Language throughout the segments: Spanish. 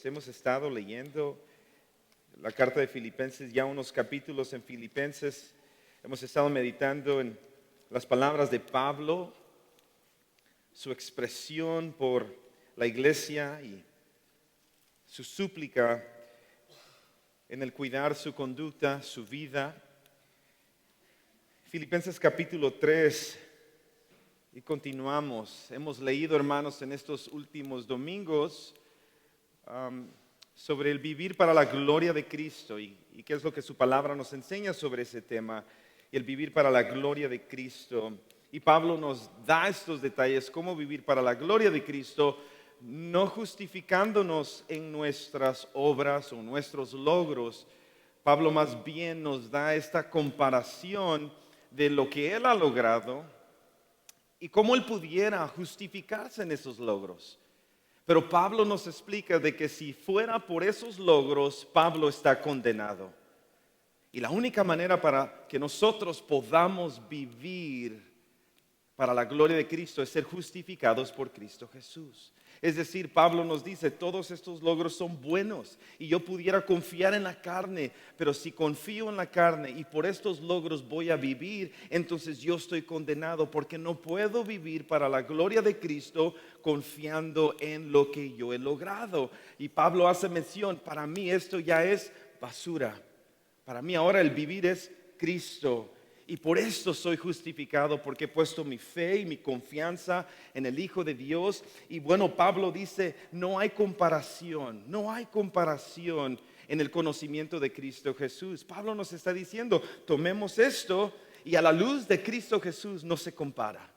Hemos estado leyendo la carta de Filipenses, ya unos capítulos en Filipenses. Hemos estado meditando en las palabras de Pablo, su expresión por la iglesia y su súplica en el cuidar su conducta, su vida. Filipenses capítulo 3, y continuamos. Hemos leído, hermanos, en estos últimos domingos sobre el vivir para la gloria de Cristo y qué es lo que su palabra nos enseña sobre ese tema, y el vivir para la gloria de Cristo. Y Pablo nos da estos detalles, cómo vivir para la gloria de Cristo, no justificándonos en nuestras obras o nuestros logros. Pablo más bien nos da esta comparación de lo que él ha logrado y cómo él pudiera justificarse en esos logros. Pero Pablo nos explica de que si fuera por esos logros, Pablo está condenado. Y la única manera para que nosotros podamos vivir para la gloria de Cristo es ser justificados por Cristo Jesús. Es decir, Pablo nos dice, todos estos logros son buenos y yo pudiera confiar en la carne, pero si confío en la carne y por estos logros voy a vivir, entonces yo estoy condenado porque no puedo vivir para la gloria de Cristo confiando en lo que yo he logrado. Y Pablo hace mención, para mí esto ya es basura. Para mí ahora el vivir es Cristo. Y por esto soy justificado, porque he puesto mi fe y mi confianza en el Hijo de Dios. Y bueno, Pablo dice, no hay comparación en el conocimiento de Cristo Jesús. Pablo nos está diciendo, tomemos esto y a la luz de Cristo Jesús no se compara.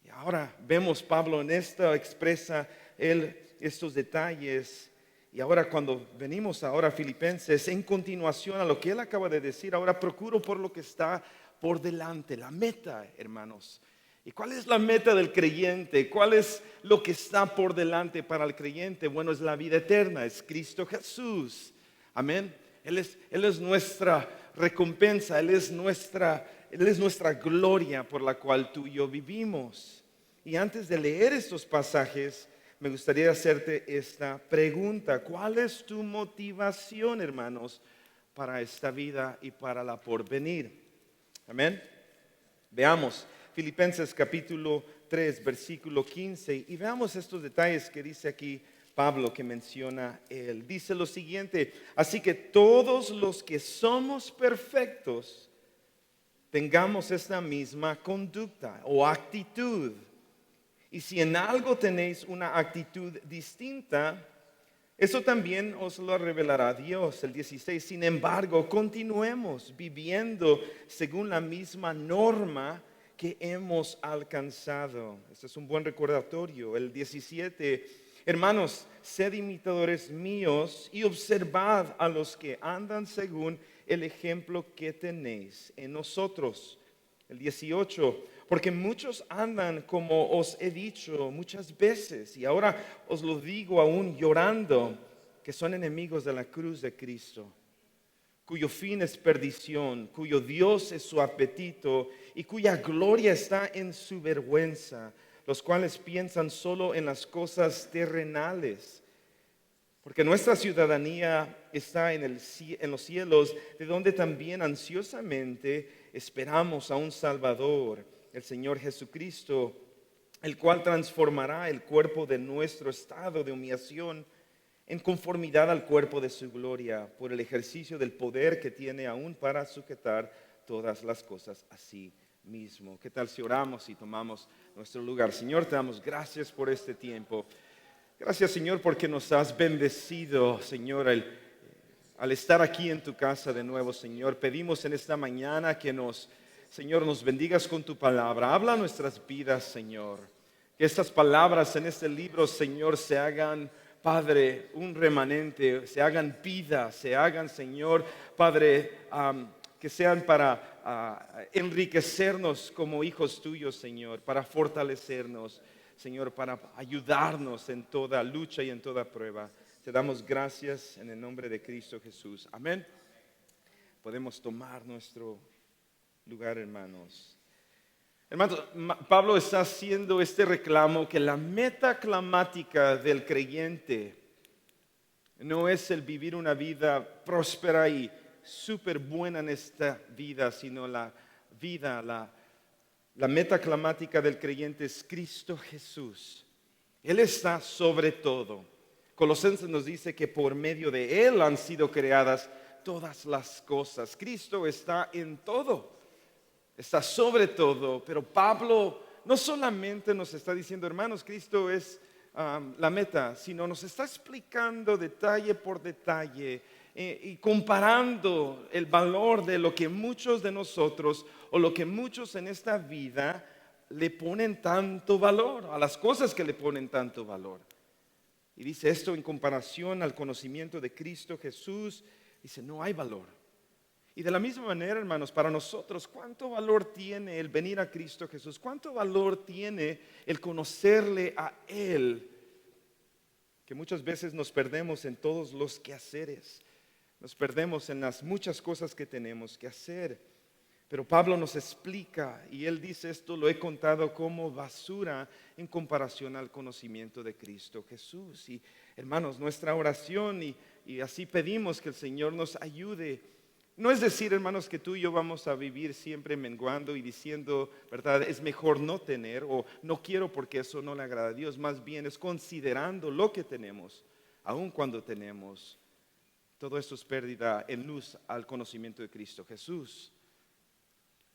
Y ahora vemos Pablo en esta expresa estos detalles. Y ahora cuando venimos ahora a Filipenses, en continuación a lo que él acaba de decir, ahora procuro por lo que está por delante, la meta, hermanos. ¿Y cuál es la meta del creyente? ¿Cuál es lo que está por delante para el creyente? Bueno, es la vida eterna, es Cristo Jesús. Amén. Él es nuestra recompensa, Él es nuestra gloria por la cual tú y yo vivimos. Y antes de leer estos pasajes, me gustaría hacerte esta pregunta. ¿Cuál es tu motivación, hermanos, para esta vida y para la porvenir? Amén. Veamos Filipenses capítulo 3, versículo 15, y veamos estos detalles que dice aquí Pablo, que menciona él. Dice lo siguiente: así que todos los que somos perfectos tengamos esta misma conducta o actitud. Y si en algo tenéis una actitud distinta, eso también os lo revelará Dios. El 16, sin embargo, continuemos viviendo según la misma norma que hemos alcanzado. Este es un buen recordatorio. El 17, hermanos, sed imitadores míos y observad a los que andan según el ejemplo que tenéis en nosotros. El 18, porque muchos andan como os he dicho muchas veces, y ahora os lo digo aún llorando, que son enemigos de la cruz de Cristo, cuyo fin es perdición, cuyo Dios es su apetito y cuya gloria está en su vergüenza, los cuales piensan solo en las cosas terrenales. Porque nuestra ciudadanía está en los cielos, de donde también ansiosamente esperamos a un Salvador, el Señor Jesucristo, el cual transformará el cuerpo de nuestro estado de humillación en conformidad al cuerpo de su gloria, por el ejercicio del poder que tiene aún para sujetar todas las cosas a sí mismo. ¿Qué tal si oramos y tomamos nuestro lugar? Señor, te damos gracias por este tiempo. Gracias, Señor, porque nos has bendecido, Señor, al estar aquí en tu casa de nuevo, Señor. Pedimos en esta mañana que Señor, nos bendigas con tu palabra. Habla nuestras vidas, Señor. Que estas palabras en este libro, Señor, se hagan, Padre, un remanente, se hagan vida, se hagan, Señor, Padre, que sean para enriquecernos como hijos tuyos, Señor, para fortalecernos, Señor, para ayudarnos en toda lucha y en toda prueba. Te damos gracias en el nombre de Cristo Jesús. Amén. Podemos tomar nuestro lugar, hermanos. Hermanos, Pablo está haciendo este reclamo que la meta climática del creyente No es el vivir una vida próspera y súper buena en esta vida, sino la vida, la meta climática del creyente es Cristo Jesús. Él está sobre todo. Colosenses nos dice que por medio de Él han sido creadas todas las cosas. Cristo está en todo, está sobre todo. Pero Pablo no solamente nos está diciendo, hermanos, Cristo es la meta, sino nos está explicando detalle por detalle y comparando el valor de lo que muchos de nosotros o lo que muchos en esta vida le ponen tanto valor, a las cosas que le ponen tanto valor. Y dice esto en comparación al conocimiento de Cristo Jesús, dice no hay valor. Y de la misma manera, hermanos, para nosotros, ¿cuánto valor tiene el venir a Cristo Jesús? ¿Cuánto valor tiene el conocerle a Él? Que muchas veces nos perdemos en todos los quehaceres, nos perdemos en las muchas cosas que tenemos que hacer. Pero Pablo nos explica y él dice esto lo he contado como basura en comparación al conocimiento de Cristo Jesús. Y hermanos, nuestra oración y así pedimos que el Señor nos ayude. No es decir, hermanos, que tú y yo vamos a vivir siempre menguando y diciendo, ¿verdad? Es mejor no tener o no quiero porque eso no le agrada a Dios. Más bien es considerando lo que tenemos, aun cuando tenemos. Todo esto es pérdida en luz al conocimiento de Cristo Jesús.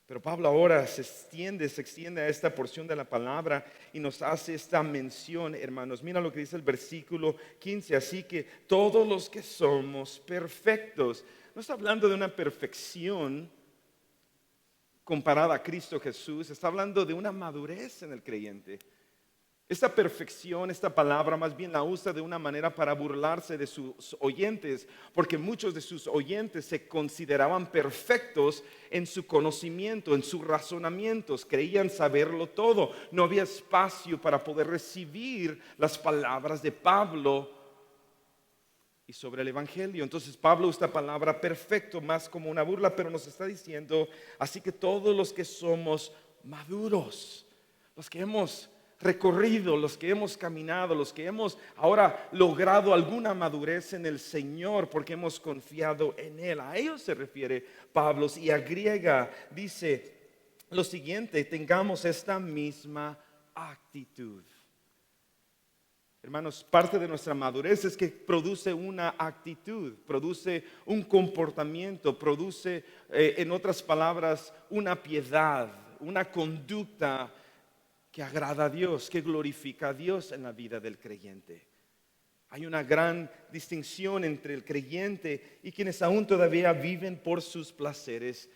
Pero Pablo ahora se extiende a esta porción de la palabra y nos hace esta mención, hermanos. Mira lo que dice el versículo 15. Así que todos los que somos perfectos. No está hablando de una perfección comparada a Cristo Jesús. Está hablando de una madurez en el creyente. Esta perfección, esta palabra más bien la usa de una manera para burlarse de sus oyentes, porque muchos de sus oyentes se consideraban perfectos en su conocimiento, en sus razonamientos, creían saberlo todo. No había espacio para poder recibir las palabras de Pablo y sobre el Evangelio. Entonces Pablo usa la palabra perfecto más como una burla, pero nos está diciendo, así que todos los que somos maduros, los que hemos recorrido, los que hemos caminado, los que hemos ahora logrado alguna madurez en el Señor porque hemos confiado en Él. A ellos se refiere Pablo y agrega, dice lo siguiente, tengamos esta misma actitud. Hermanos, parte de nuestra madurez es que produce una actitud, produce un comportamiento, produce, en otras palabras, una piedad, una conducta que agrada a Dios, que glorifica a Dios en la vida del creyente. Hay una gran distinción entre el creyente y quienes aún todavía viven por sus placeres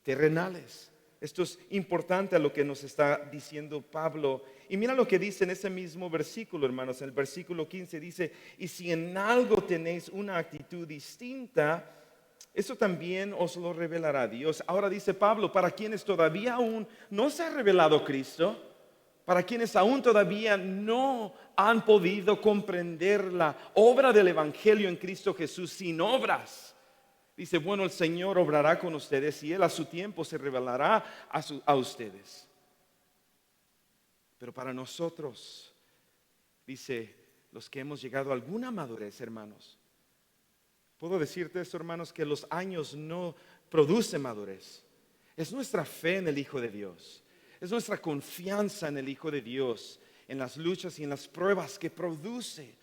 terrenales. Esto es importante a lo que nos está diciendo Pablo. Y mira lo que dice en ese mismo versículo, hermanos. En el versículo 15 dice, y si en algo tenéis una actitud distinta, eso también os lo revelará Dios. Ahora dice Pablo, para quienes todavía aún no se ha revelado Cristo, para quienes aún todavía no han podido comprender la obra del Evangelio en Cristo Jesús sin obras. Dice, bueno, el Señor obrará con ustedes y Él a su tiempo se revelará a ustedes. Pero para nosotros, dice, los que hemos llegado a alguna madurez, hermanos, puedo decirte esto, hermanos, que los años no producen madurez. Es nuestra fe en el Hijo de Dios. Es nuestra confianza en el Hijo de Dios, en las luchas y en las pruebas que produce.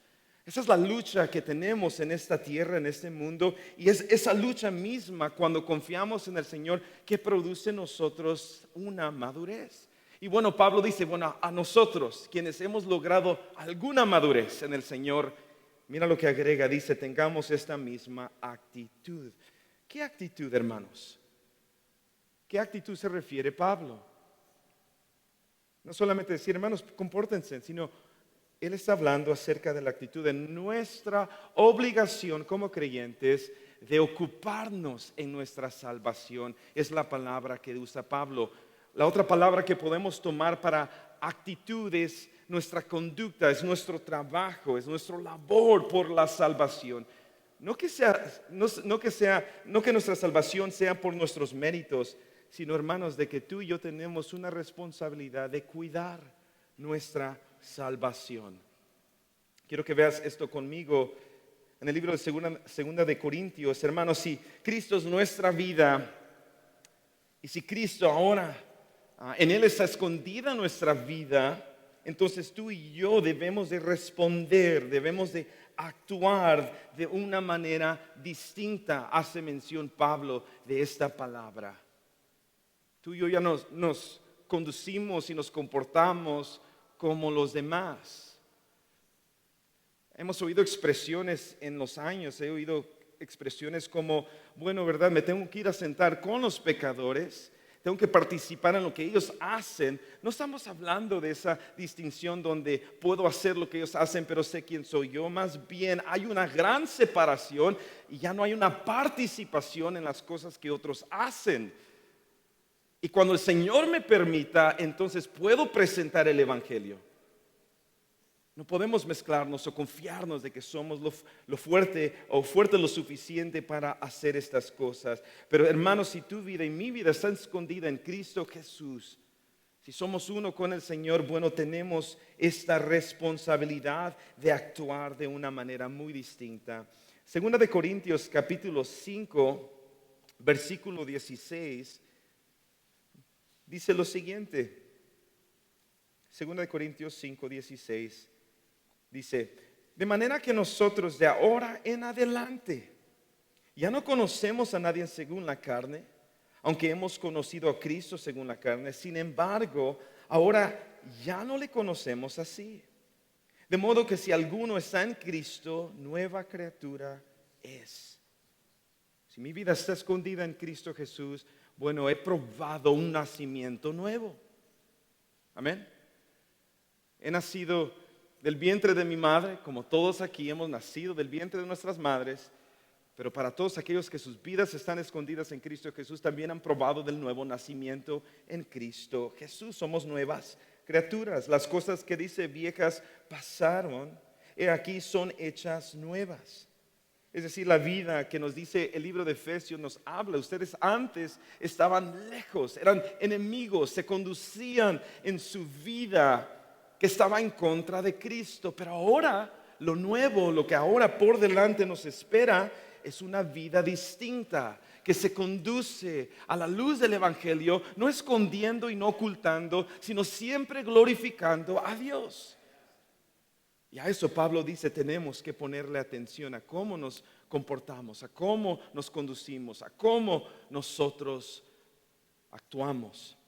Esa es la lucha que tenemos en esta tierra, en este mundo. Y es esa lucha misma cuando confiamos en el Señor que produce en nosotros una madurez. Y bueno, Pablo dice, bueno, a nosotros, quienes hemos logrado alguna madurez en el Señor, mira lo que agrega, dice, tengamos esta misma actitud. ¿Qué actitud, hermanos? ¿Qué actitud se refiere Pablo? No solamente decir, hermanos, compórtense, sino él está hablando acerca de la actitud de nuestra obligación como creyentes de ocuparnos en nuestra salvación. Es la palabra que usa Pablo. La otra palabra que podemos tomar para actitud es nuestra conducta, es nuestro trabajo, es nuestra labor por la salvación. No que nuestra salvación sea por nuestros méritos, sino, hermanos, de que tú y yo tenemos una responsabilidad de cuidar nuestra salvación. Quiero que veas esto conmigo. en el libro de segunda de Corintios, hermanos, si Cristo es nuestra vida y si Cristo ahora en Él está escondida nuestra vida, entonces tú y yo debemos de responder, debemos de actuar de una manera distinta. Hace mención Pablo de esta palabra. Tú y yo ya nos conducimos y nos comportamos como los demás. Hemos oído expresiones en los años, he oído expresiones como, bueno, ¿verdad? Me tengo que ir a sentar con los pecadores, tengo que participar en lo que ellos hacen. No estamos hablando de esa distinción donde puedo hacer lo que ellos hacen, pero sé quién soy yo. Más bien hay una gran separación y ya no hay una participación en las cosas que otros hacen. Y cuando el Señor me permita, entonces puedo presentar el Evangelio. No podemos mezclarnos o confiarnos de que somos lo fuerte o fuerte lo suficiente para hacer estas cosas. Pero hermanos, si tu vida y mi vida está escondida en Cristo Jesús, si somos uno con el Señor, bueno, tenemos esta responsabilidad de actuar de una manera muy distinta. Segunda de Corintios capítulo 5, versículo 16, dice lo siguiente. Segunda de Corintios 5, 16. Dice, de manera que nosotros de ahora en adelante ya no conocemos a nadie según la carne, aunque hemos conocido a Cristo según la carne. Sin embargo, ahora ya no le conocemos así. De modo que si alguno está en Cristo, nueva criatura es. Si mi vida está escondida en Cristo Jesús, bueno, he probado un nacimiento nuevo. Amén. He nacido del vientre de mi madre, como todos aquí hemos nacido del vientre de nuestras madres, pero para todos aquellos que sus vidas están escondidas en Cristo Jesús, también han probado del nuevo nacimiento en Cristo Jesús. Somos nuevas criaturas. Las cosas que dice viejas pasaron, y aquí son hechas nuevas. Es decir, la vida que nos dice el libro de Efesios nos habla. Ustedes antes estaban lejos, eran enemigos, se conducían en su vida que estaba en contra de Cristo, pero ahora lo nuevo, lo que ahora por delante nos espera es una vida distinta, que se conduce a la luz del Evangelio, no escondiendo y no ocultando, sino siempre glorificando a Dios. Y a eso Pablo dice, tenemos que ponerle atención a cómo nos comportamos, a cómo nos conducimos, a cómo nosotros actuamos.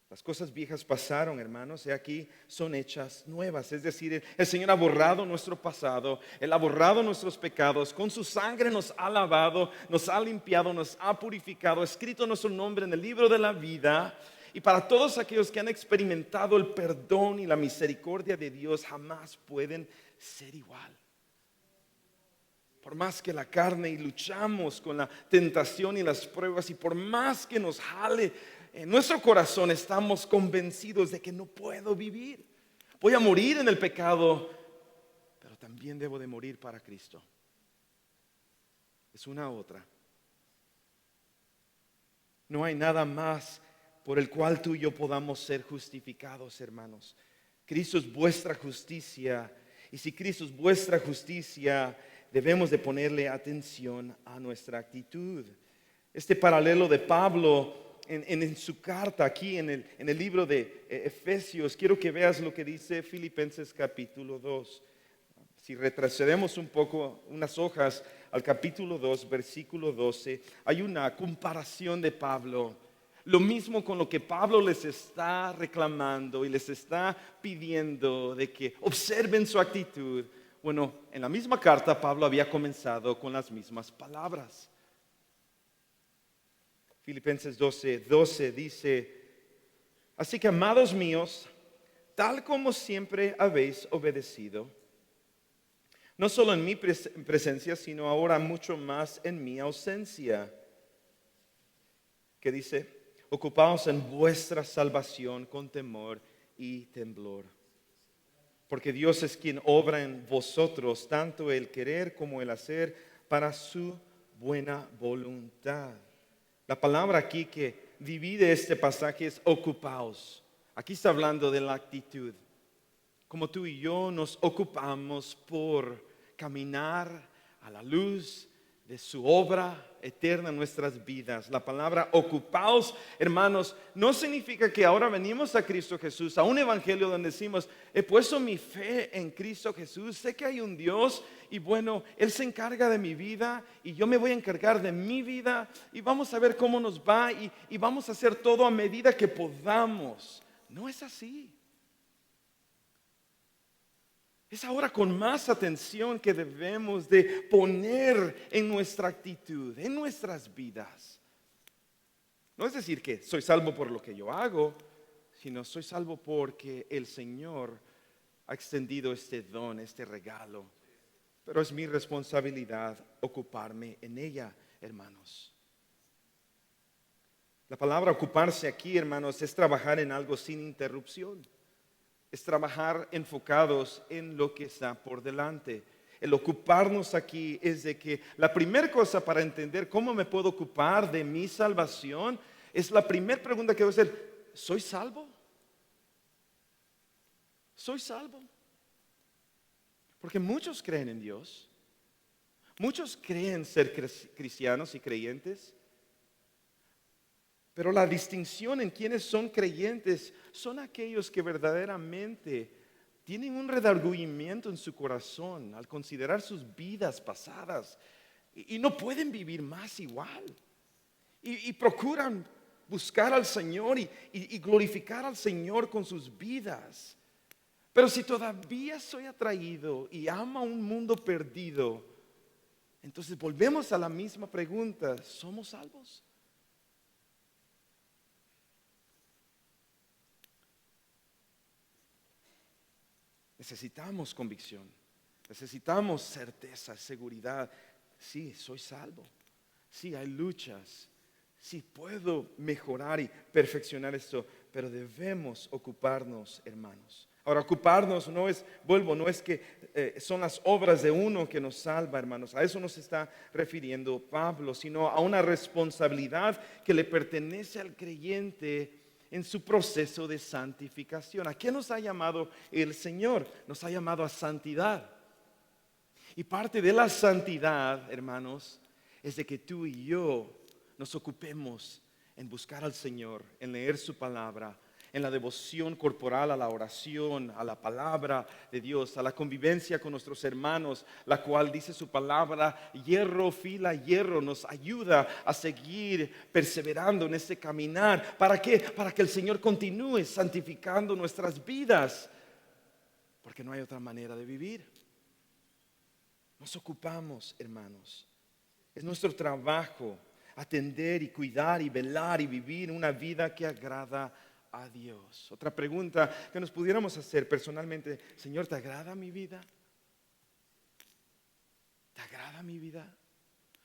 Las cosas viejas pasaron, hermanos, y aquí son hechas nuevas. Es decir, el Señor ha borrado nuestro pasado, Él ha borrado nuestros pecados, con su sangre nos ha lavado, nos ha limpiado, nos ha purificado, ha escrito nuestro nombre en el libro de la vida. Y para todos aquellos que han experimentado el perdón y la misericordia de Dios, jamás pueden ser igual. Por más que la carne y luchamos con la tentación y las pruebas, y por más que nos jale en nuestro corazón, estamos convencidos de que no puedo vivir. Voy a morir en el pecado, pero también debo de morir para Cristo. Es una u otra. No hay nada más por el cual tú y yo podamos ser justificados, hermanos. Cristo es vuestra justicia, y si Cristo es vuestra justicia, debemos de ponerle atención a nuestra actitud. Este paralelo de Pablo en su carta aquí en el libro de Efesios, quiero que veas lo que dice Filipenses capítulo 2. Si retrocedemos un poco, unas hojas al capítulo 2, versículo 12, hay una comparación de Pablo. Lo mismo con lo que Pablo les está reclamando y les está pidiendo de que observen su actitud. Bueno, en la misma carta Pablo había comenzado con las mismas palabras. Filipenses 12 dice, así que amados míos, tal como siempre habéis obedecido, no solo en mi presencia, sino ahora mucho más en mi ausencia. ¿Qué dice? Ocupaos en vuestra salvación con temor y temblor. Porque Dios es quien obra en vosotros tanto el querer como el hacer para su buena voluntad. La palabra aquí que divide este pasaje es ocupaos. Aquí está hablando de la actitud. Como tú y yo nos ocupamos por caminar a la luz de su obra eterna en nuestras vidas. La palabra ocupaos, hermanos, no significa que ahora venimos a Cristo Jesús, a un evangelio donde decimos, he puesto mi fe en Cristo Jesús, sé que hay un Dios y bueno, Él se encarga de mi vida y yo me voy a encargar de mi vida y vamos a ver cómo nos va y vamos a hacer todo a medida que podamos. No es así. Es ahora con más atención que debemos de poner en nuestra actitud, en nuestras vidas. No es decir que soy salvo por lo que yo hago, sino soy salvo porque el Señor ha extendido este don, este regalo. Pero es mi responsabilidad ocuparme en ella, hermanos. La palabra ocuparse aquí, hermanos, es trabajar en algo sin interrupción. Es trabajar enfocados en lo que está por delante. El ocuparnos aquí es de que la primera cosa para entender cómo me puedo ocupar de mi salvación es la primera pregunta que voy a hacer: ¿soy salvo? ¿Soy salvo? Porque muchos creen en Dios. Muchos creen ser cristianos y creyentes. Pero la distinción en quienes son creyentes son aquellos que verdaderamente tienen un redargüimiento en su corazón al considerar sus vidas pasadas y no pueden vivir más igual. Y procuran buscar al Señor y glorificar al Señor con sus vidas. Pero si todavía soy atraído y amo a un mundo perdido, entonces volvemos a la misma pregunta: ¿somos salvos? Necesitamos convicción, necesitamos certeza, seguridad. Sí, soy salvo. Sí, hay luchas. Sí, puedo mejorar y perfeccionar esto, pero debemos ocuparnos, hermanos. Ahora, ocuparnos no es que son las obras de uno que nos salva, hermanos. A eso no se está refiriendo Pablo, sino a una responsabilidad que le pertenece al creyente en su proceso de santificación. ¿A qué nos ha llamado el Señor? Nos ha llamado a santidad. Y parte de la santidad, hermanos, es de que tú y yo nos ocupemos en buscar al Señor, en leer su palabra, en la devoción corporal a la oración, a la palabra de Dios, a la convivencia con nuestros hermanos, la cual dice su palabra, hierro fila hierro, nos ayuda a seguir perseverando en este caminar. ¿Para qué? Para que el Señor continúe santificando nuestras vidas, porque no hay otra manera de vivir. Nos ocupamos, hermanos. Es nuestro trabajo atender y cuidar y velar y vivir una vida que agrada a Dios. Otra pregunta que nos pudiéramos hacer personalmente: Señor, ¿te agrada mi vida? ¿Te agrada mi vida?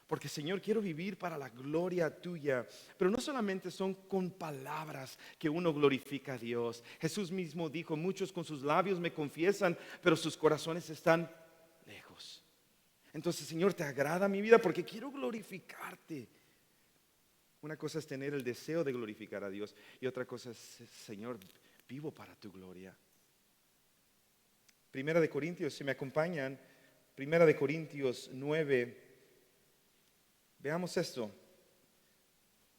Porque, Señor, quiero vivir para la gloria tuya. Pero no solamente son con palabras que uno glorifica a Dios. Jesús mismo dijo: muchos con sus labios me confiesan, pero sus corazones están lejos. Entonces, Señor, ¿te agrada mi vida? Porque quiero glorificarte. Una cosa es tener el deseo de glorificar a Dios y otra cosa es: Señor, vivo para tu gloria. Primera de Corintios, si me acompañan, Primera de Corintios 9, veamos esto.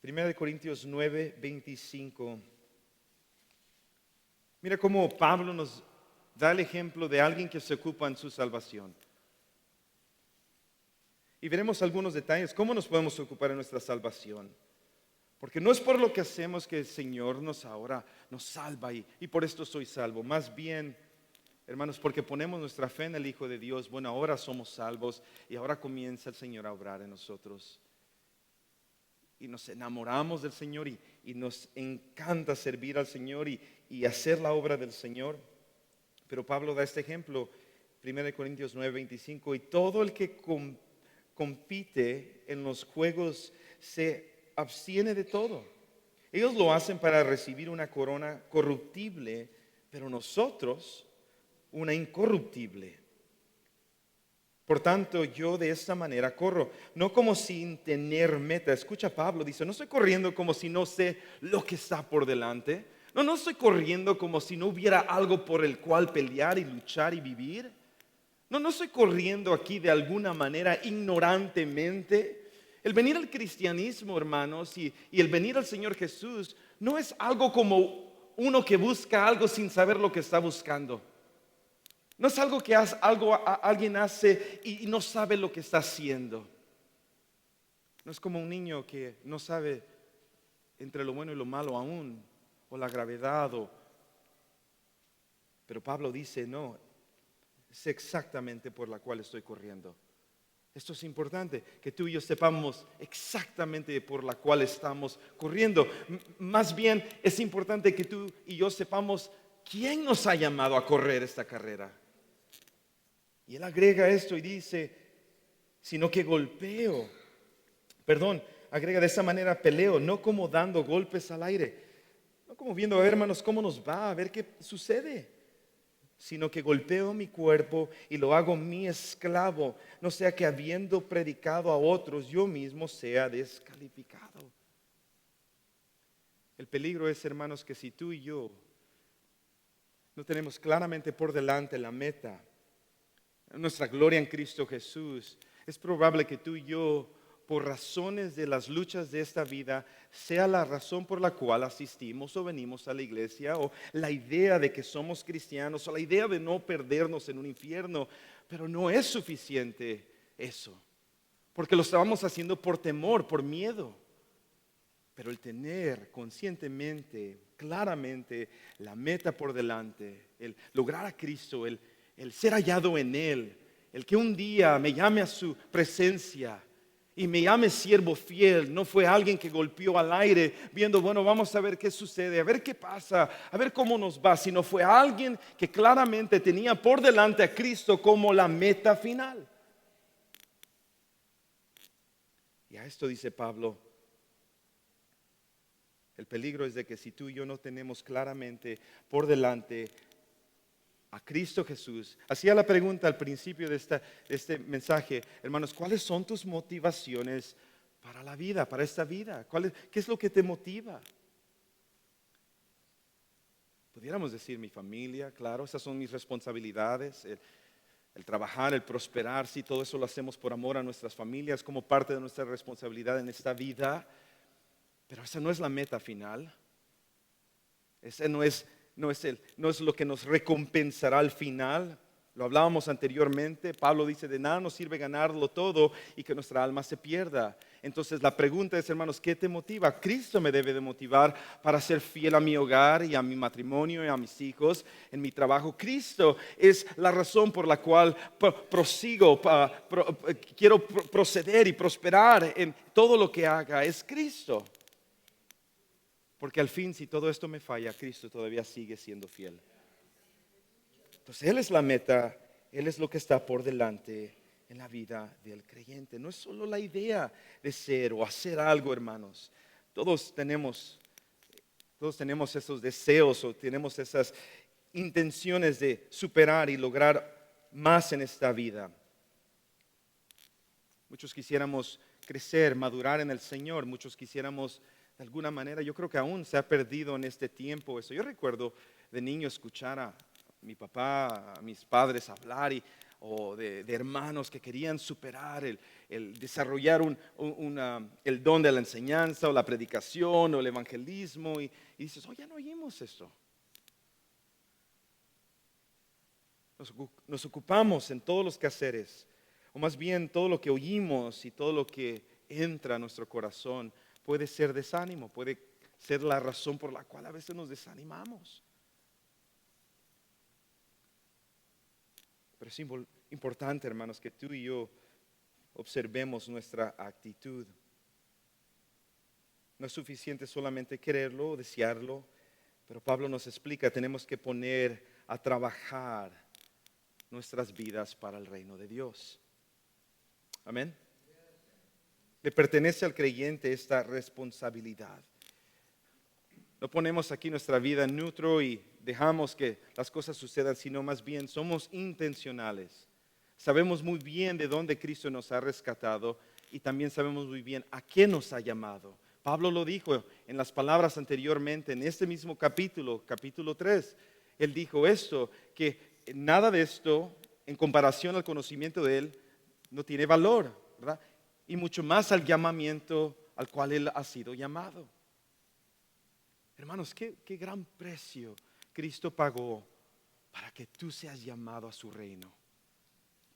Primera de Corintios 9, 25. Mira cómo Pablo nos da el ejemplo de alguien que se ocupa en su salvación. Y veremos algunos detalles, cómo nos podemos ocupar en nuestra salvación. Porque no es por lo que hacemos que el Señor ahora nos salva y por esto soy salvo. Más bien, hermanos, porque ponemos nuestra fe en el Hijo de Dios. Bueno, ahora somos salvos y ahora comienza el Señor a obrar en nosotros. Y nos enamoramos del Señor y nos encanta servir al Señor y hacer la obra del Señor. Pero Pablo da este ejemplo, 1 Corintios 9, 25. Y todo el que compite en los juegos se abstiene de todo. Ellos lo hacen para recibir una corona corruptible, pero nosotros una incorruptible. Por tanto, yo de esta manera corro, no como sin tener meta. Escucha, Pablo dice: no estoy corriendo como si no sé lo que está por delante. No estoy corriendo como si no hubiera algo por el cual pelear y luchar y vivir. No estoy corriendo aquí de alguna manera ignorantemente. El venir al cristianismo, hermanos, y el venir al Señor Jesús no es algo como uno que busca algo sin saber lo que está buscando. No es algo que alguien hace y no sabe lo que está haciendo. No es como un niño que no sabe entre lo bueno y lo malo aún, o la gravedad. Pero Pablo dice, no, sé exactamente por la cual estoy corriendo. Esto es importante, que tú y yo sepamos exactamente por la cual estamos corriendo. Más bien es importante que tú y yo sepamos quién nos ha llamado a correr esta carrera. Y él agrega esto y dice, sino que agrega de esa manera peleo, no como dando golpes al aire, no como viendo, a ver hermanos, cómo nos va, a ver qué sucede, sino que golpeo mi cuerpo y lo hago mi esclavo, no sea que habiendo predicado a otros, yo mismo sea descalificado. El peligro es, hermanos, que si tú y yo no tenemos claramente por delante la meta, nuestra gloria en Cristo Jesús, es probable que tú y yo, por razones de las luchas de esta vida, sea la razón por la cual asistimos o venimos a la iglesia, o la idea de que somos cristianos, o la idea de no perdernos en un infierno, pero no es suficiente eso, porque lo estábamos haciendo por temor, por miedo. Pero el tener conscientemente, claramente, la meta por delante, el lograr a Cristo, el ser hallado en Él, el que un día me llame a su presencia y me llame siervo fiel, no fue alguien que golpeó al aire viendo, bueno, vamos a ver qué sucede, a ver qué pasa, a ver cómo nos va, sino fue alguien que claramente tenía por delante a Cristo como la meta final. Y a esto dice Pablo, el peligro es de que si tú y yo no tenemos claramente por delante a Cristo Jesús. Hacía la pregunta al principio de este mensaje, hermanos, ¿cuáles son tus motivaciones para la vida, para esta vida? ¿Qué es lo que te motiva? Pudiéramos decir mi familia, claro, esas son mis responsabilidades, el trabajar, el prosperar, sí, todo eso lo hacemos por amor a nuestras familias como parte de nuestra responsabilidad en esta vida, pero esa no es la meta final, ese no es lo que nos recompensará al final. Lo hablábamos anteriormente. Pablo dice, de nada nos sirve ganarlo todo y que nuestra alma se pierda. Entonces la pregunta es, hermanos, ¿qué te motiva? Cristo me debe de motivar para ser fiel a mi hogar y a mi matrimonio y a mis hijos, en mi trabajo. Cristo es la razón por la cual quiero proceder y prosperar en todo lo que haga. Es Cristo. Porque al fin, si todo esto me falla, Cristo todavía sigue siendo fiel. Entonces, Él es la meta, Él es lo que está por delante en la vida del creyente. No es solo la idea de ser o hacer algo, hermanos. Todos tenemos esos deseos o tenemos esas intenciones de superar y lograr más en esta vida. Muchos quisiéramos crecer, madurar en el Señor. Muchos quisiéramos, de alguna manera, yo creo que aún se ha perdido en este tiempo eso. Yo recuerdo de niño escuchar a mi papá, a mis padres hablar o de hermanos que querían superar el desarrollar el don de la enseñanza o la predicación o el evangelismo y dices, ya no oímos eso. Nos ocupamos en todos los quehaceres, o más bien todo lo que oímos y todo lo que entra a nuestro corazón puede ser desánimo, puede ser la razón por la cual a veces nos desanimamos. Pero es importante, hermanos, que tú y yo observemos nuestra actitud. No es suficiente solamente quererlo o desearlo, pero Pablo nos explica, tenemos que poner a trabajar nuestras vidas para el reino de Dios. Amén. Le pertenece al creyente esta responsabilidad. No ponemos aquí nuestra vida en neutro y dejamos que las cosas sucedan, sino más bien somos intencionales. Sabemos muy bien de dónde Cristo nos ha rescatado y también sabemos muy bien a qué nos ha llamado. Pablo lo dijo en las palabras anteriormente, en este mismo capítulo 3. Él dijo esto, que nada de esto en comparación al conocimiento de Él, no tiene valor, ¿verdad? Y mucho más al llamamiento al cual Él ha sido llamado. Hermanos, qué gran precio Cristo pagó para que tú seas llamado a su reino.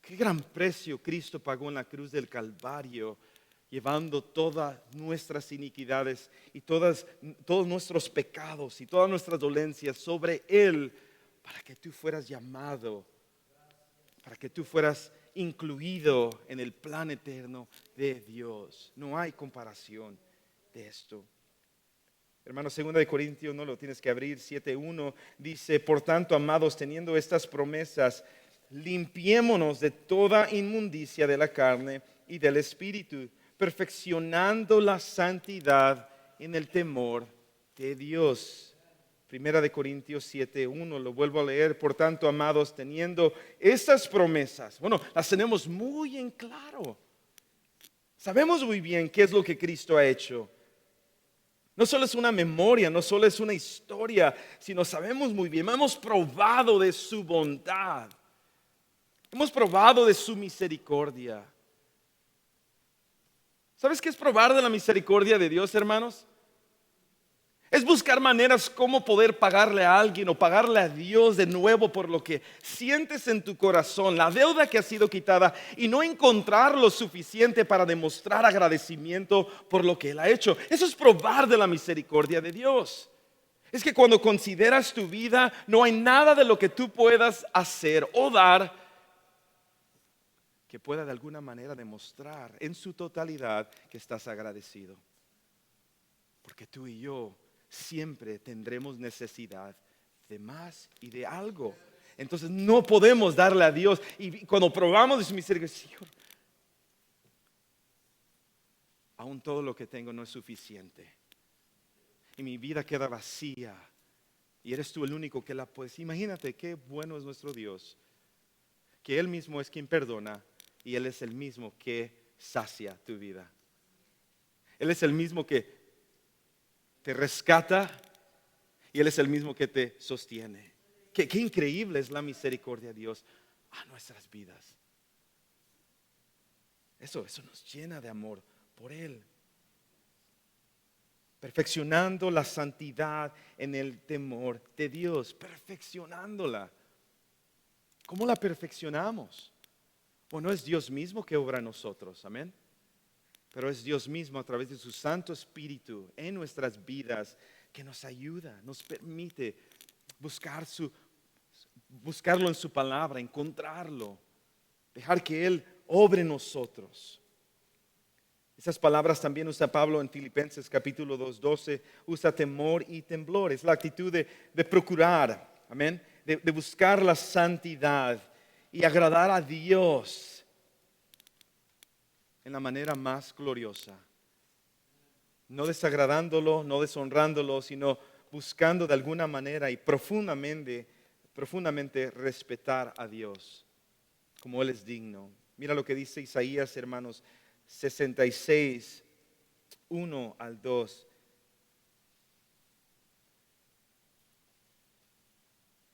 Qué gran precio Cristo pagó en la cruz del Calvario, llevando todas nuestras iniquidades y todos nuestros pecados y todas nuestras dolencias sobre Él, para que tú fueras llamado, para que tú fueras incluido en el plan eterno de Dios. No hay comparación de esto. Hermanos, 2 de Corintios, no lo tienes que abrir, 7:1 dice: por tanto, amados, teniendo estas promesas, limpiémonos de toda inmundicia de la carne y del espíritu, perfeccionando la santidad en el temor de Dios. 1 de Corintios 7:1, lo vuelvo a leer. Por tanto, amados, teniendo estas promesas, bueno, las tenemos muy en claro. Sabemos muy bien qué es lo que Cristo ha hecho. No solo es una memoria, no solo es una historia, sino sabemos muy bien, hemos probado de su bondad, hemos probado de su misericordia. ¿Sabes qué es probar de la misericordia de Dios, hermanos? Es buscar maneras cómo poder pagarle a alguien o pagarle a Dios de nuevo por lo que sientes en tu corazón, la deuda que ha sido quitada, y no encontrar lo suficiente para demostrar agradecimiento por lo que Él ha hecho. Eso es probar de la misericordia de Dios. Es que cuando consideras tu vida, no hay nada de lo que tú puedas hacer o dar que pueda de alguna manera demostrar en su totalidad que estás agradecido. Porque tú y yo siempre tendremos necesidad de más y de algo. Entonces no podemos darle a Dios. Y cuando probamos de su misericordia, Señor, aún todo lo que tengo no es suficiente. Y mi vida queda vacía. Y eres tú el único que la puedes. Imagínate qué bueno es nuestro Dios. Que Él mismo es quien perdona. Y Él es el mismo que sacia tu vida. Él es el mismo que te rescata y Él es el mismo que te sostiene. Qué increíble es la misericordia de Dios a nuestras vidas. Eso nos llena de amor por Él. Perfeccionando la santidad en el temor de Dios. Perfeccionándola. ¿Cómo la perfeccionamos? Bueno, es Dios mismo que obra en nosotros. Amén. Pero es Dios mismo a través de su Santo Espíritu en nuestras vidas que nos ayuda, nos permite buscarlo en su palabra, encontrarlo, dejar que Él obre en nosotros. Esas palabras también usa Pablo en Filipenses capítulo 2:12, usa temor y temblor. Es la actitud de procurar, amén, de buscar la santidad y agradar a Dios en la manera más gloriosa. No desagradándolo, no deshonrándolo, sino buscando de alguna manera y profundamente respetar a Dios como Él es digno. Mira lo que dice Isaías, hermanos, 66, 1 al 2.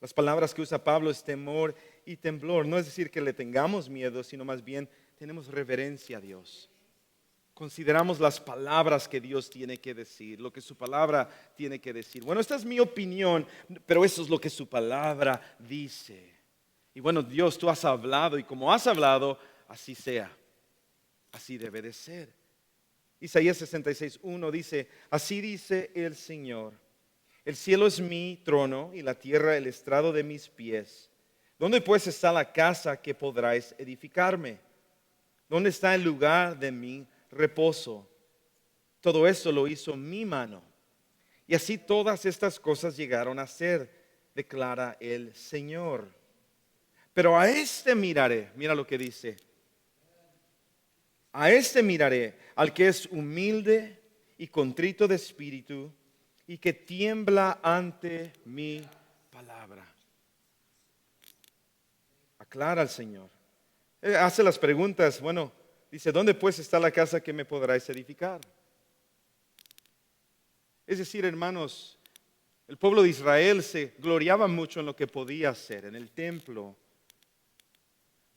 Las palabras que usa Pablo es temor y temblor. No es decir que le tengamos miedo, sino más bien tenemos reverencia a Dios. Consideramos las palabras que Dios tiene que decir, lo que su palabra tiene que decir. Bueno, esta es mi opinión, pero eso es lo que su palabra dice. Y bueno, Dios, tú has hablado y como has hablado, así sea. Así debe de ser. Isaías 66:1 dice: así dice el Señor: el cielo es mi trono y la tierra el estrado de mis pies. ¿Dónde pues está la casa que podráis edificarme? ¿Dónde está el lugar de mi reposo? Todo esto lo hizo mi mano. Y así todas estas cosas llegaron a ser, declara el Señor. Pero a este miraré, mira lo que dice. A este miraré, al que es humilde y contrito de espíritu y que tiembla ante mi palabra. Aclara al Señor. Hace las preguntas, bueno, dice: ¿dónde pues está la casa que me podráis edificar? Es decir, hermanos, el pueblo de Israel se gloriaba mucho en lo que podía hacer, en el templo.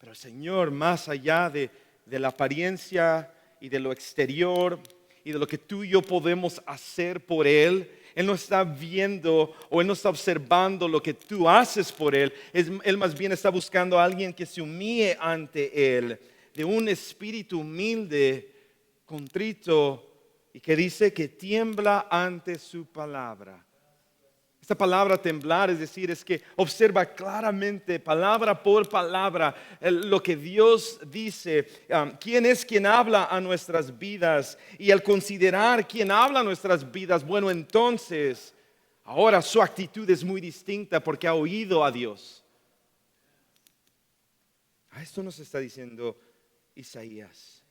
Pero el Señor, más allá de la apariencia y de lo exterior y de lo que tú y yo podemos hacer por Él, Él no está viendo o Él no está observando lo que tú haces por Él. Él más bien está buscando a alguien que se humille ante Él, de un espíritu humilde, contrito y que dice que tiembla ante su palabra. Esta palabra temblar, es decir, es que observa claramente, palabra por palabra, lo que Dios dice, quién es quien habla a nuestras vidas. Y al considerar quién habla a nuestras vidas, bueno, entonces, ahora su actitud es muy distinta porque ha oído a Dios. A esto nos está diciendo Isaías.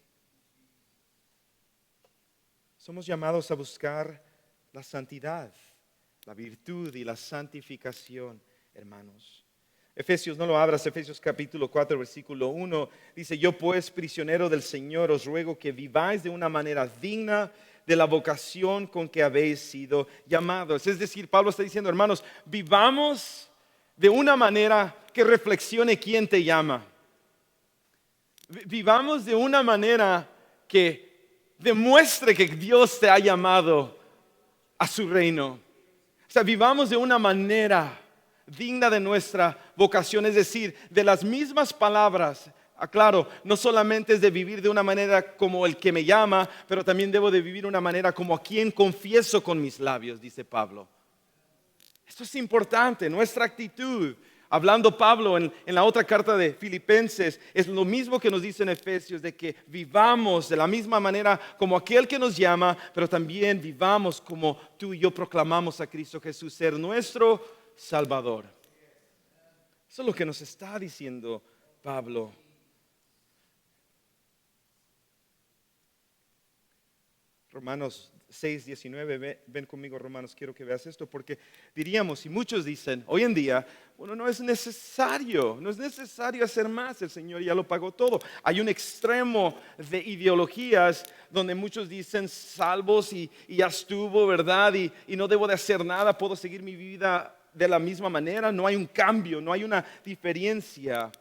Somos llamados a buscar la santidad, la virtud y la santificación, hermanos. Efesios, no lo abras, Efesios capítulo 4, versículo 1, dice, yo pues, prisionero del Señor, os ruego que viváis de una manera digna de la vocación con que habéis sido llamados. Es decir, Pablo está diciendo, hermanos, vivamos de una manera que reflexione quién te llama. Vivamos de una manera que demuestre que Dios te ha llamado a su reino. O sea, vivamos de una manera digna de nuestra vocación, es decir, de las mismas palabras. Aclaro, no solamente es de vivir de una manera como el que me llama, pero también debo de vivir de una manera como a quien confieso con mis labios, dice Pablo. Esto es importante, nuestra actitud. Hablando Pablo en la otra carta de Filipenses, es lo mismo que nos dice en Efesios, de que vivamos de la misma manera como aquel que nos llama, pero también vivamos como tú y yo proclamamos a Cristo Jesús ser nuestro Salvador. Eso es lo que nos está diciendo Pablo. Romanos 6:19, ven conmigo Romanos, quiero que veas esto, porque diríamos, y muchos dicen, hoy en día, bueno, no es necesario hacer más, el Señor ya lo pagó todo. Hay un extremo de ideologías donde muchos dicen, salvos y ya estuvo, ¿verdad? Y no debo de hacer nada, puedo seguir mi vida de la misma manera, no hay un cambio, no hay una diferencia.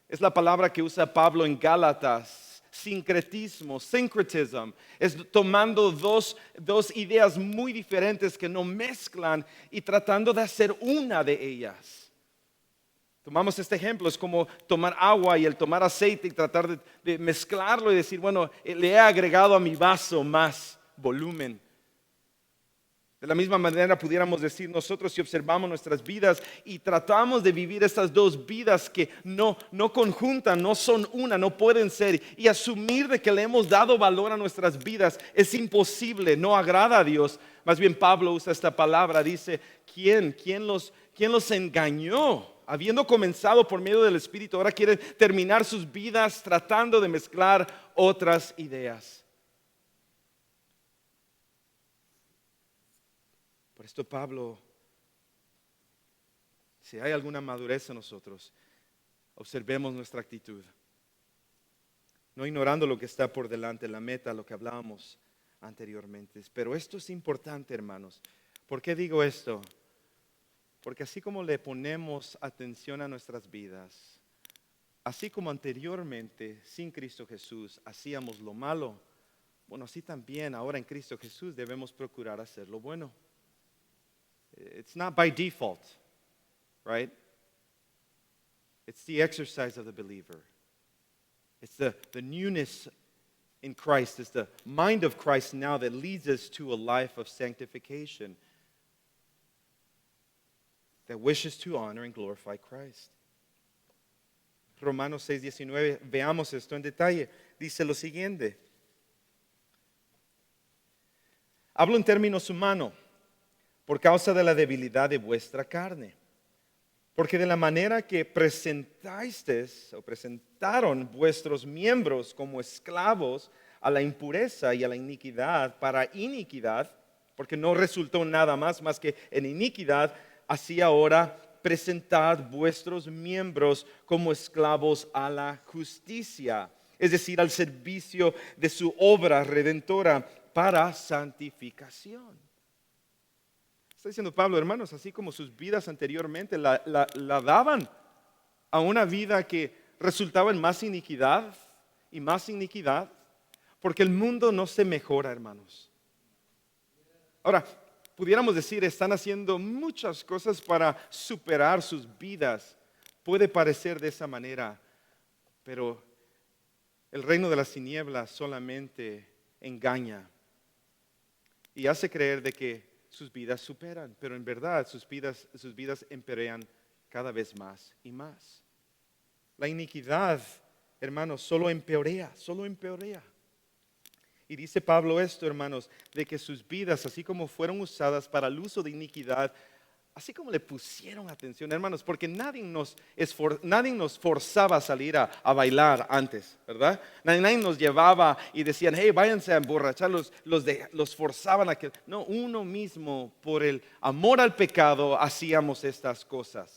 Es la palabra que usa Pablo en Gálatas. Sincretismo, syncretism, es tomando dos ideas muy diferentes que no mezclan y tratando de hacer una de ellas. Tomamos este ejemplo, es como tomar agua y el tomar aceite y tratar de mezclarlo y decir, bueno, le he agregado a mi vaso más volumen. De la misma manera pudiéramos decir nosotros, si observamos nuestras vidas y tratamos de vivir estas dos vidas que no conjuntan, no son una, no pueden ser, y asumir de que le hemos dado valor a nuestras vidas es imposible, no agrada a Dios. Más bien Pablo usa esta palabra, dice, ¿quién los engañó? Habiendo comenzado por medio del Espíritu, ahora quieren terminar sus vidas tratando de mezclar otras ideas. Por esto Pablo, si hay alguna madurez en nosotros, observemos nuestra actitud. No ignorando lo que está por delante, la meta, lo que hablábamos anteriormente. Pero esto es importante, hermanos. ¿Por qué digo esto? Porque así como le ponemos atención a nuestras vidas, así como anteriormente, sin Cristo Jesús, hacíamos lo malo, bueno, así también ahora en Cristo Jesús debemos procurar hacer lo bueno. It's not by default, right? It's the exercise of the believer. It's the newness in Christ. It's the mind of Christ now that leads us to a life of sanctification that wishes to honor and glorify Christ. Romanos 6:19, veamos esto en detalle. Dice lo siguiente. Hablo en términos humanos. Por causa de la debilidad de vuestra carne. Porque de la manera que presentaron vuestros miembros como esclavos a la impureza y a la iniquidad, para iniquidad, porque no resultó nada más que en iniquidad, así ahora presentad vuestros miembros como esclavos a la justicia, es decir, al servicio de su obra redentora para santificación. Está diciendo Pablo, hermanos, así como sus vidas anteriormente la daban a una vida que resultaba en más iniquidad y más iniquidad, porque el mundo no se mejora, hermanos. Ahora, pudiéramos decir, están haciendo muchas cosas para superar sus vidas. Puede parecer de esa manera, pero el reino de las tinieblas solamente engaña y hace creer de que sus vidas superan, pero en verdad sus vidas empeoran cada vez más y más. La iniquidad, hermanos, solo empeorea. Y dice Pablo esto, hermanos, de que sus vidas, así como fueron usadas para el uso de iniquidad, así como le pusieron atención, hermanos, porque nadie nos forzaba a salir a bailar antes, ¿verdad? Nadie nos llevaba y decían, hey, váyanse a emborrachar, los forzaban a que... No, uno mismo, por el amor al pecado, hacíamos estas cosas.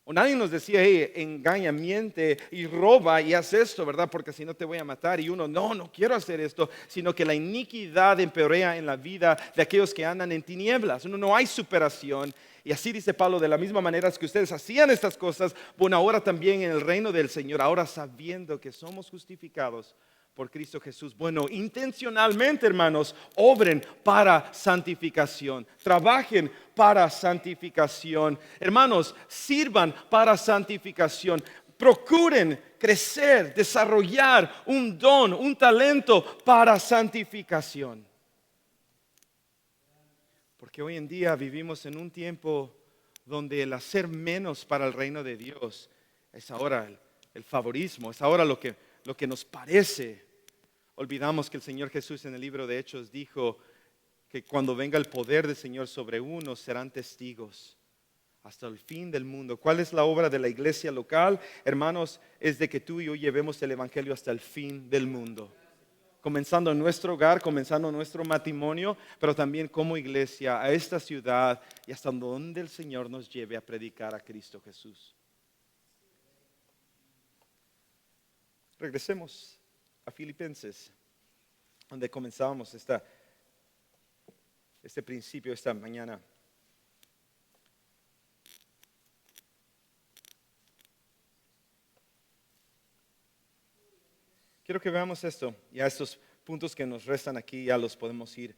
O nadie nos decía, hey, engaña, miente y roba y haz esto, ¿verdad? Porque si no te voy a matar. Y uno, no quiero hacer esto. Sino que la iniquidad empeorea en la vida de aquellos que andan en tinieblas. No hay superación. Y así dice Pablo, de la misma manera que ustedes hacían estas cosas, bueno, ahora también en el reino del Señor, ahora sabiendo que somos justificados por Cristo Jesús. Bueno, intencionalmente, hermanos, obren para santificación, trabajen para santificación. Hermanos, sirvan para santificación. Procuren crecer, desarrollar un don, un talento para santificación. Porque hoy en día vivimos en un tiempo donde el hacer menos para el reino de Dios es ahora el favorismo, es ahora lo que nos parece. Olvidamos que el Señor Jesús en el libro de Hechos dijo que cuando venga el poder del Señor sobre unos serán testigos hasta el fin del mundo. ¿Cuál es la obra de la iglesia local? Hermanos, es de que tú y yo llevemos el evangelio hasta el fin del mundo. Comenzando en nuestro hogar, comenzando en nuestro matrimonio, pero también como iglesia a esta ciudad y hasta donde el Señor nos lleve a predicar a Cristo Jesús. Regresemos a Filipenses, donde comenzábamos este principio esta mañana. Quiero que veamos esto, ya estos puntos que nos restan aquí ya los podemos ir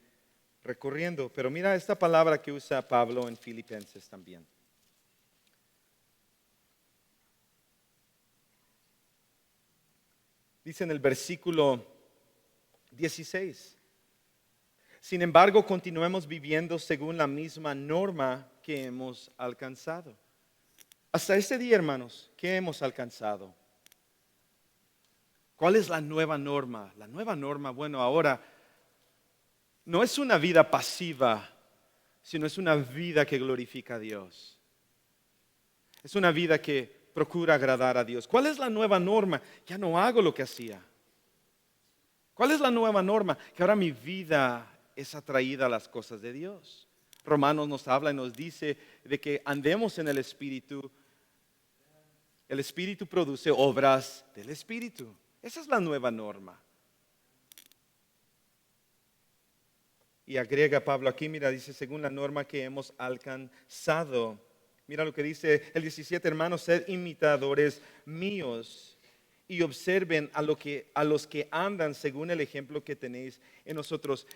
recorriendo, pero mira esta palabra que usa Pablo en Filipenses también. Dice en el versículo 16, sin embargo, continuemos viviendo según la misma norma que hemos alcanzado. Hasta este día, hermanos, ¿qué hemos alcanzado? ¿Cuál es la nueva norma? La nueva norma, bueno, ahora no es una vida pasiva, sino es una vida que glorifica a Dios. Es una vida que procura agradar a Dios. ¿Cuál es la nueva norma? Ya no hago lo que hacía. ¿Cuál es la nueva norma? Que ahora mi vida es atraída a las cosas de Dios. Romanos nos habla y nos dice de que andemos en el Espíritu. El Espíritu produce obras del Espíritu. Esa es la nueva norma. Y agrega Pablo aquí, mira, dice, según la norma que hemos alcanzado. Mira lo que dice el 17, hermanos, sed imitadores míos y observen a los que andan según el ejemplo que tenéis en nosotros.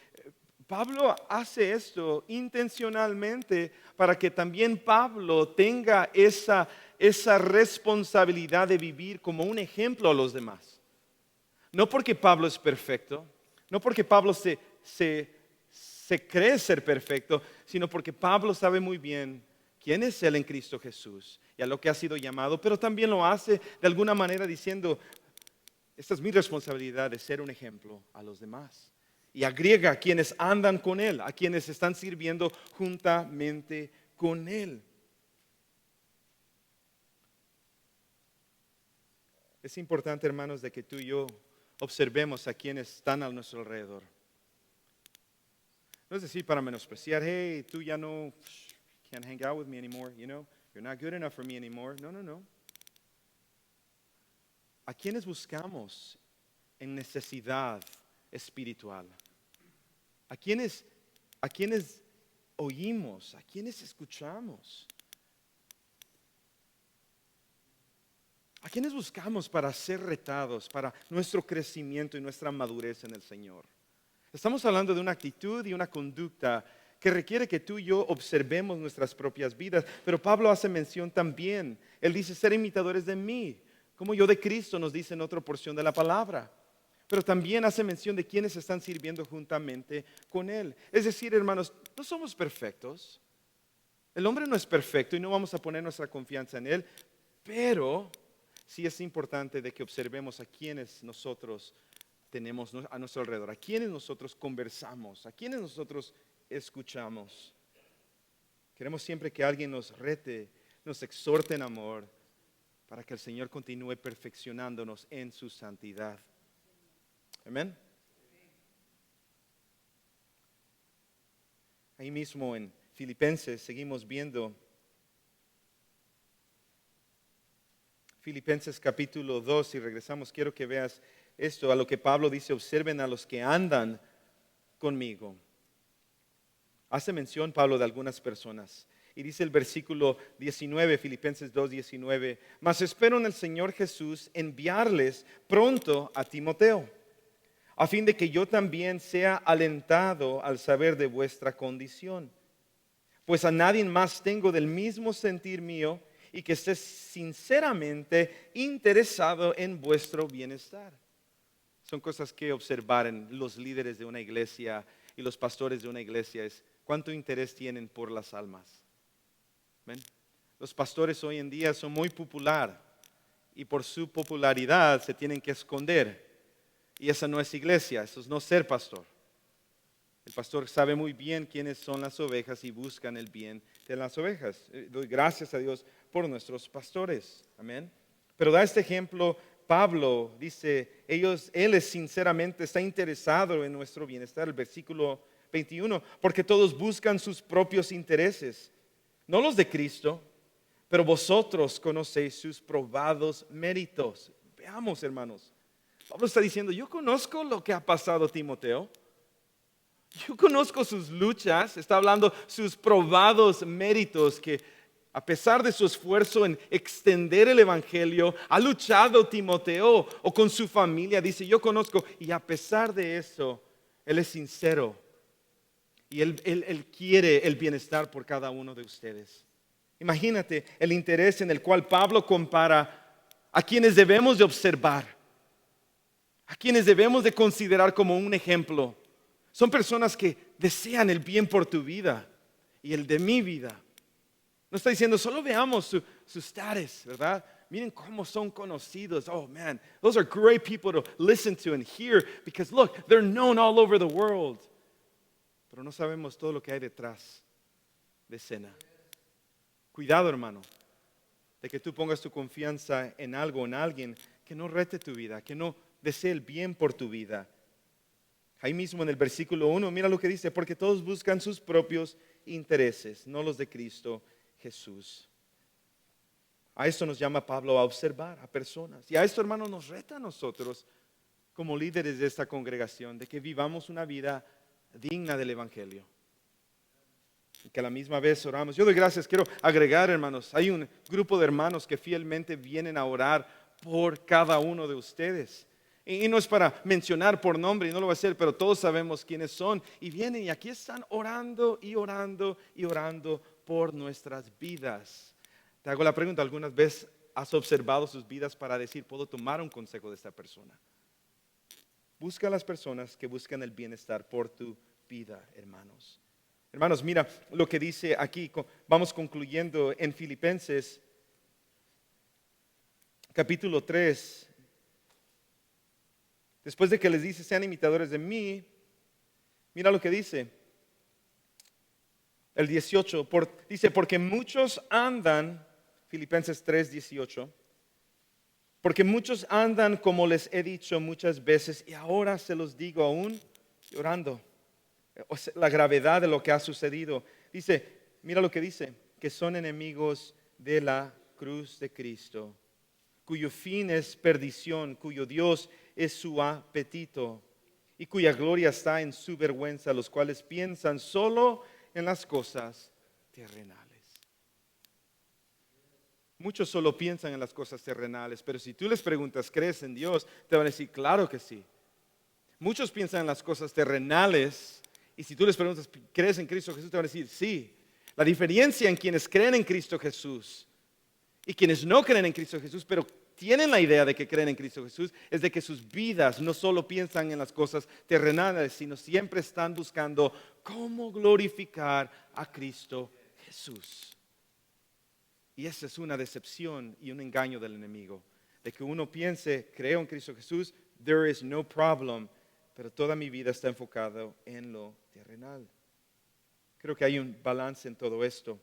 Pablo hace esto intencionalmente para que también Pablo tenga esa responsabilidad de vivir como un ejemplo a los demás. No porque Pablo es perfecto, no porque Pablo se cree ser perfecto, sino porque Pablo sabe muy bien quién es Él en Cristo Jesús y a lo que ha sido llamado, pero también lo hace de alguna manera diciendo, esta es mi responsabilidad de ser un ejemplo a los demás. Y agrega a quienes andan con Él, a quienes están sirviendo juntamente con Él. Es importante, hermanos, de que tú y yo observemos a quienes están a nuestro alrededor. No es decir para menospreciar, hey, tú ya no can't hang out with me anymore, you're not good enough for me anymore. No. ¿A quiénes buscamos en necesidad espiritual? ¿A quiénes oímos? ¿A quiénes escuchamos? ¿A quiénes buscamos para ser retados, para nuestro crecimiento y nuestra madurez en el Señor? Estamos hablando de una actitud y una conducta que requiere que tú y yo observemos nuestras propias vidas. Pero Pablo hace mención también. Él dice, ser imitadores de mí, como yo de Cristo, nos dice en otra porción de la palabra. Pero también hace mención de quienes están sirviendo juntamente con Él. Es decir, hermanos, no somos perfectos. El hombre no es perfecto y no vamos a poner nuestra confianza en Él. Pero sí es importante de que observemos a quienes nosotros tenemos a nuestro alrededor, a quienes nosotros conversamos, a quienes nosotros escuchamos. Queremos siempre que alguien nos rete, nos exhorte en amor, para que el Señor continúe perfeccionándonos en su santidad. Amén. Ahí mismo en Filipenses seguimos viendo Filipenses capítulo 2, y regresamos, quiero que veas esto, a lo que Pablo dice, observen a los que andan conmigo. Hace mención Pablo de algunas personas. Y dice el versículo 19, Filipenses 2, 19, mas espero en el Señor Jesús enviarles pronto a Timoteo, a fin de que yo también sea alentado al saber de vuestra condición. Pues a nadie más tengo del mismo sentir mío, y que esté sinceramente interesado en vuestro bienestar. Son cosas que observar en los líderes de una iglesia y los pastores de una iglesia, es cuánto interés tienen por las almas. ¿Ven? Los pastores hoy en día son muy populares y por su popularidad se tienen que esconder. Y esa no es iglesia, eso es no ser pastor. El pastor sabe muy bien quiénes son las ovejas y buscan el bien de las ovejas. Doy gracias a Dios por nuestros pastores. Amén. Pero da este ejemplo Pablo, dice, él sinceramente está interesado en nuestro bienestar. El versículo 21, porque todos buscan sus propios intereses, no los de Cristo, pero vosotros conocéis sus probados méritos. Veamos, hermanos. Pablo está diciendo, yo conozco lo que ha pasado Timoteo. Yo conozco sus luchas, está hablando sus probados méritos, que a pesar de su esfuerzo en extender el evangelio, ha luchado Timoteo o con su familia, dice, yo conozco, y a pesar de eso, él es sincero y él quiere el bienestar por cada uno de ustedes. Imagínate el interés en el cual Pablo compara a quienes debemos de observar, a quienes debemos de considerar como un ejemplo. Son personas que desean el bien por tu vida y el de mi vida. No está diciendo, solo veamos su status, ¿verdad? Miren cómo son conocidos. Oh, man, those are great people to listen to and hear because, look, they're known all over the world. Pero no sabemos todo lo que hay detrás de escena. Cuidado, hermano, de que tú pongas tu confianza en algo, en alguien que no rete tu vida, que no desee el bien por tu vida. Ahí mismo en el versículo 1, mira lo que dice, porque todos buscan sus propios intereses, no los de Cristo Jesús. A esto nos llama Pablo a observar a personas. Y a esto, hermano, nos reta a nosotros como líderes de esta congregación, de que vivamos una vida digna del Evangelio. Y que a la misma vez oramos. Yo doy gracias, quiero agregar, hermanos, hay un grupo de hermanos que fielmente vienen a orar por cada uno de ustedes. Y no es para mencionar por nombre, y no lo va a hacer, pero todos sabemos quiénes son. Y vienen y aquí están orando y orando y orando por nuestras vidas. Te hago la pregunta, ¿algunas veces has observado sus vidas para decir, puedo tomar un consejo de esta persona? Busca a las personas que buscan el bienestar por tu vida, hermanos. Hermanos, mira lo que dice aquí, vamos concluyendo en Filipenses, capítulo 3. Después de que les dice, sean imitadores de mí, mira lo que dice. El 18, dice, porque muchos andan, Filipenses 3, 18, porque muchos andan como les he dicho muchas veces, y ahora se los digo aún llorando. O sea, la gravedad de lo que ha sucedido. Dice, mira lo que dice, que son enemigos de la cruz de Cristo, cuyo fin es perdición, cuyo Dios es su apetito y cuya gloria está en su vergüenza, los cuales piensan solo en las cosas terrenales. Muchos solo piensan en las cosas terrenales, pero si tú les preguntas, ¿crees en Dios? Te van a decir, claro que sí. Muchos piensan en las cosas terrenales y si tú les preguntas, ¿crees en Cristo Jesús? Te van a decir, sí. La diferencia en quienes creen en Cristo Jesús y quienes no creen en Cristo Jesús, pero tienen la idea de que creen en Cristo Jesús, es de que sus vidas no solo piensan en las cosas terrenales, sino siempre están buscando cómo glorificar a Cristo Jesús. Y esa es una decepción y un engaño del enemigo, de que uno piense, creo en Cristo Jesús, there is no problem, pero toda mi vida está enfocada en lo terrenal. Creo que hay un balance en todo esto.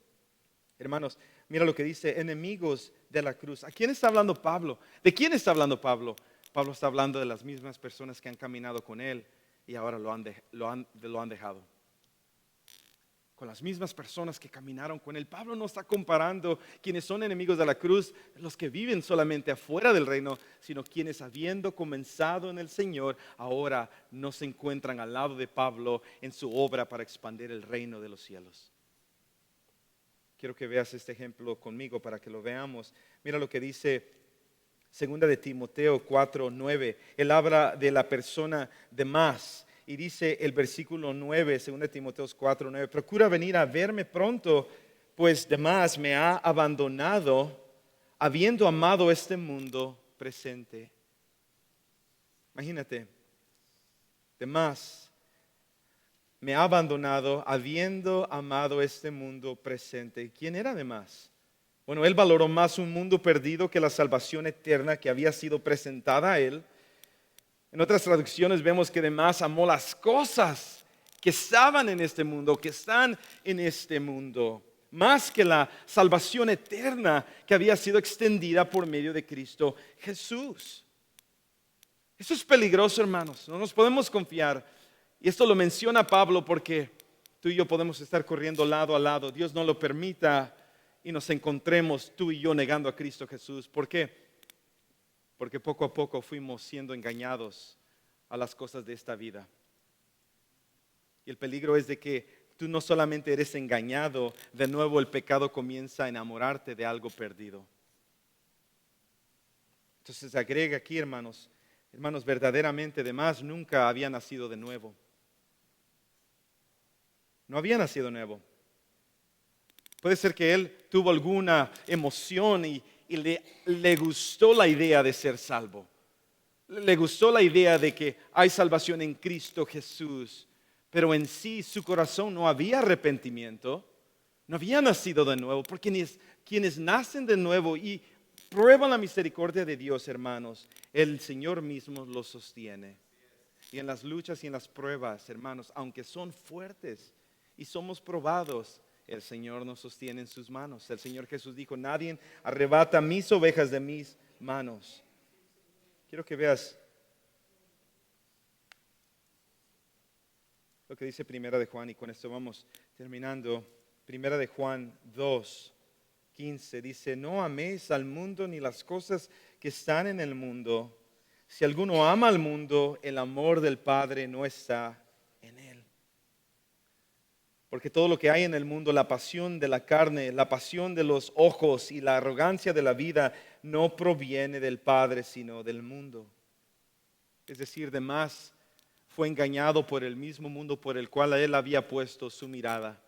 Hermanos, mira lo que dice, enemigos de la cruz. ¿A quién está hablando Pablo? ¿De quién está hablando Pablo? Pablo está hablando de las mismas personas que han caminado con él y ahora lo han dejado. Con las mismas personas que caminaron con él. Pablo no está comparando quienes son enemigos de la cruz, los que viven solamente afuera del reino, sino quienes habiendo comenzado en el Señor, ahora no se encuentran al lado de Pablo en su obra para expandir el reino de los cielos. Quiero que veas este ejemplo conmigo para que lo veamos. Mira lo que dice 2 de Timoteo 4:9. Él habla de la persona de más. Y dice el versículo 9, 2 de Timoteo 4:9, procura venir a verme pronto, pues Demás me ha abandonado, habiendo amado este mundo presente. Imagínate, Demás me ha abandonado, habiendo amado este mundo presente. ¿Quién era Demás? Bueno, él valoró más un mundo perdido que la salvación eterna que había sido presentada a él. En otras traducciones vemos que Demás amó las cosas que estaban en este mundo, que están en este mundo, más que la salvación eterna que había sido extendida por medio de Cristo Jesús. Eso es peligroso, hermanos, no nos podemos confiar. Y esto lo menciona Pablo porque tú y yo podemos estar corriendo lado a lado. Dios no lo permita y nos encontremos tú y yo negando a Cristo Jesús. ¿Por qué? Porque poco a poco fuimos siendo engañados a las cosas de esta vida. Y el peligro es de que tú no solamente eres engañado, de nuevo el pecado comienza a enamorarte de algo perdido. Entonces agrega aquí, hermanos, verdaderamente Demás nunca había nacido de nuevo. No había nacido de nuevo. Puede ser que él tuvo alguna emoción y le gustó la idea de ser salvo. Le gustó la idea de que hay salvación en Cristo Jesús, pero en sí su corazón no había arrepentimiento, no había nacido de nuevo, porque quienes nacen de nuevo y prueban la misericordia de Dios, hermanos, el Señor mismo los sostiene. Y en las luchas y en las pruebas, hermanos, aunque son fuertes y somos probados, el Señor nos sostiene en sus manos. El Señor Jesús dijo, nadie arrebata mis ovejas de mis manos. Quiero que veas lo que dice Primera de Juan y con esto vamos terminando. Primera de Juan 2:15 dice, no améis al mundo ni las cosas que están en el mundo. Si alguno ama al mundo, el amor del Padre no está en él. Porque todo lo que hay en el mundo, la pasión de la carne, la pasión de los ojos y la arrogancia de la vida, no proviene del Padre, sino del mundo. Es decir, Demás fue engañado por el mismo mundo por el cual él había puesto su mirada.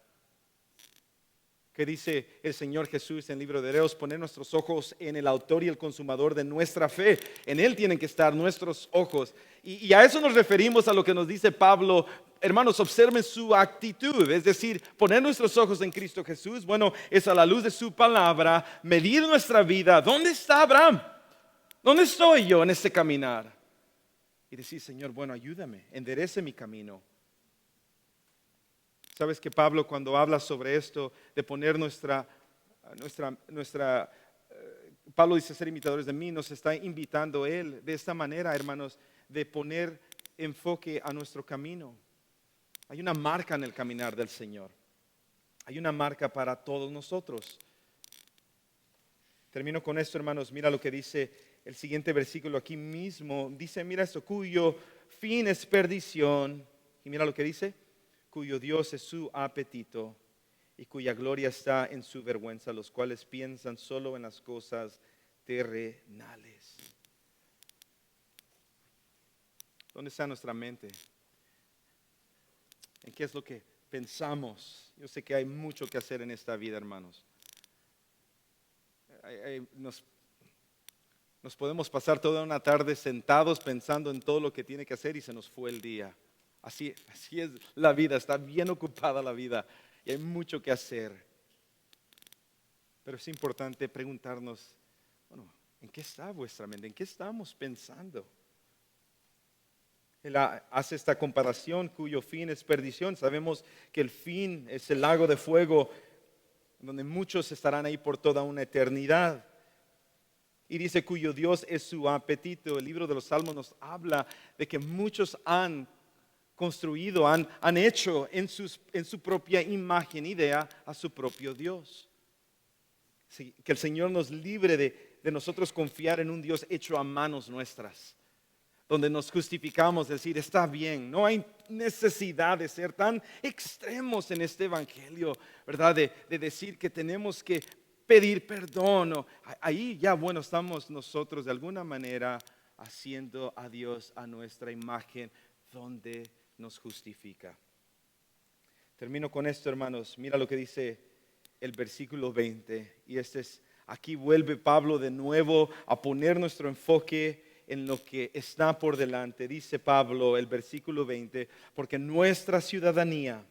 ¿Qué dice el Señor Jesús en el libro de Hebreos? Poner nuestros ojos en el autor y el consumador de nuestra fe. En Él tienen que estar nuestros ojos. Y a eso nos referimos a lo que nos dice Pablo. Hermanos, observen su actitud, es decir, poner nuestros ojos en Cristo Jesús. Bueno, es a la luz de su palabra, medir nuestra vida. ¿Dónde está Abraham? ¿Dónde estoy yo en este caminar? Y decir, Señor, bueno, ayúdame, enderece mi camino. Sabes que Pablo cuando habla sobre esto de poner Pablo dice ser imitadores de mí, nos está invitando él de esta manera, hermanos, de poner enfoque a nuestro camino. Hay una marca en el caminar del Señor. Hay una marca para todos nosotros. Termino con esto, hermanos. Mira lo que dice el siguiente versículo aquí mismo. Dice, mira esto, cuyo fin es perdición. Y mira lo que dice, cuyo Dios es su apetito y cuya gloria está en su vergüenza, los cuales piensan solo en las cosas terrenales. ¿Dónde está nuestra mente? ¿En qué es lo que pensamos? Yo sé que hay mucho que hacer en esta vida, hermanos. Nos podemos pasar toda una tarde sentados pensando en todo lo que tiene que hacer y se nos fue el día. Así es la vida, está bien ocupada la vida y hay mucho que hacer. Pero es importante preguntarnos, bueno, ¿en qué está vuestra mente? ¿En qué estamos pensando? Él hace esta comparación cuyo fin es perdición. Sabemos que el fin es el lago de fuego donde muchos estarán ahí por toda una eternidad. Y dice cuyo Dios es su apetito. El libro de los Salmos nos habla de que muchos han construido, han hecho en su propia imagen, idea, a su propio Dios. Sí, que el Señor nos libre de nosotros confiar en un Dios hecho a manos nuestras, donde nos justificamos, decir, está bien, no hay necesidad de ser tan extremos en este evangelio, ¿verdad? De decir que tenemos que pedir perdón. Ahí ya, bueno, estamos nosotros de alguna manera haciendo a Dios a nuestra imagen, donde nos justifica. Termino con esto, hermanos. Mira lo que dice el versículo 20. Y aquí vuelve Pablo de nuevo a poner nuestro enfoque en lo que está por delante. Dice Pablo, el versículo 20, porque nuestra ciudadanía,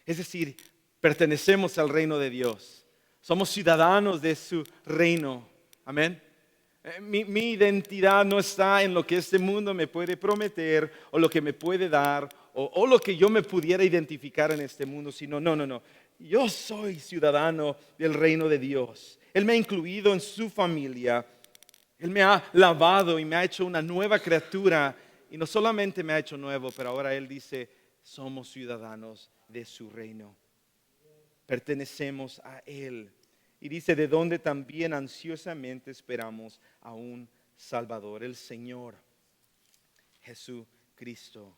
es decir, pertenecemos al reino de Dios. Somos ciudadanos de su reino. Amén. Mi identidad no está en lo que este mundo me puede prometer o lo que me puede dar o lo que yo me pudiera identificar en este mundo, sino no. Yo soy ciudadano del reino de Dios. Él me ha incluido en su familia. Él me ha lavado y me ha hecho una nueva criatura. Y no solamente me ha hecho nuevo, pero ahora Él dice, somos ciudadanos de su reino. Pertenecemos a Él. Y dice, de donde también ansiosamente esperamos a un Salvador, el Señor Jesucristo.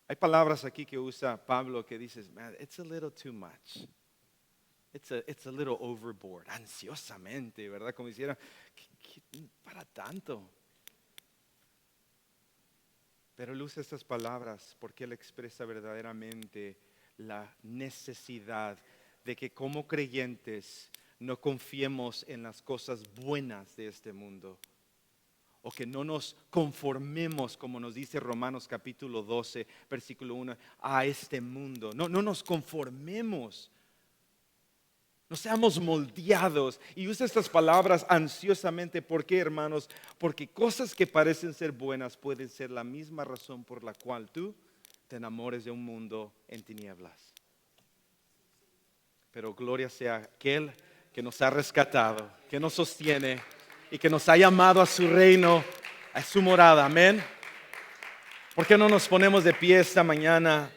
Hay palabras aquí que usa Pablo que dices, man, it's a little too much. It's a little overboard. Ansiosamente, ¿verdad? Como hiciera, para tanto. Pero él usa estas palabras porque él expresa verdaderamente la necesidad de que como creyentes no confiemos en las cosas buenas de este mundo, o que no nos conformemos, como nos dice Romanos capítulo 12, versículo 1, a este mundo. No nos conformemos. No seamos moldeados. Y usa estas palabras ansiosamente. ¿Por qué, hermanos? Porque cosas que parecen ser buenas pueden ser la misma razón por la cual tú te enamores de un mundo en tinieblas. Pero gloria sea aquel que nos ha rescatado, que nos sostiene y que nos ha llamado a su reino, a su morada. Amén. ¿Por qué no nos ponemos de pie esta mañana?